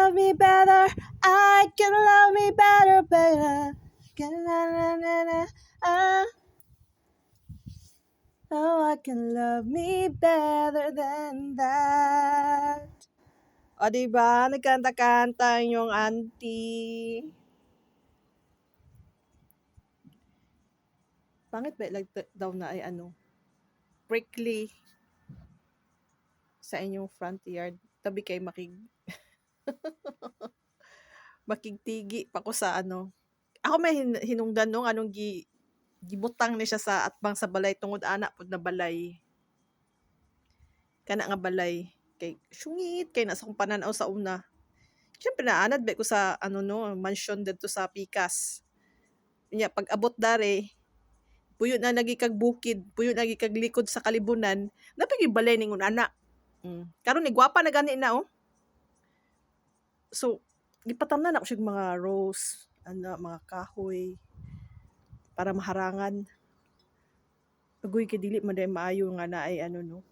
love me better. I can love me better, better. Oh, I can love me better than that. O, diba? Nagkanta-kanta yung auntie. Pangit ba like daw na ay ano? Prickly sa inyong front yard. Tabi kay makigtigi pa ko sa ano. Ako may hinungdan nung anong gibutang ni siya sa atbang sa balay tungod ana pud na balay. Kana nga balay kay syungit kay nasa kong pananaw sa una. Siyempre naanad ba ko sa ano no, mansion dito sa Pikas. Nya pag abot dare, puyo na lagi kag bukid, puyo na lagi kag likod sa kalibunan, napig balay ningon ana. Karon ni gwapa na gani na oh. So gipatamnan ako siya mga rose, mga kahoy para maharangan. Agoy kay dili man day maayo nga na ay ano no.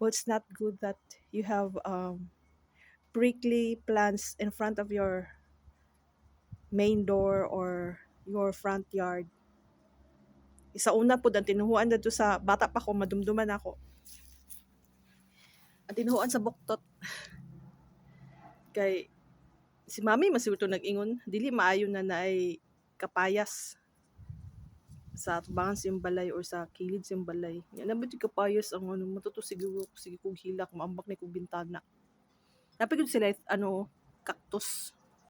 Well, it's not good that you have prickly plants in front of your main door or your front yard. Isa una po ang tinuhuan dito sa bata pa ko, madumduman ako. Ang tinuhuan sa buktot. Kay si mami masiguro nag-ingon, dili maayo na naay kapayas sa tubangan sa balay or sa kilid sa balay. Yan na kapayas ang ano, matuto siguro sige kog hilak, maambak na kog bintana. Napigod sila cactus.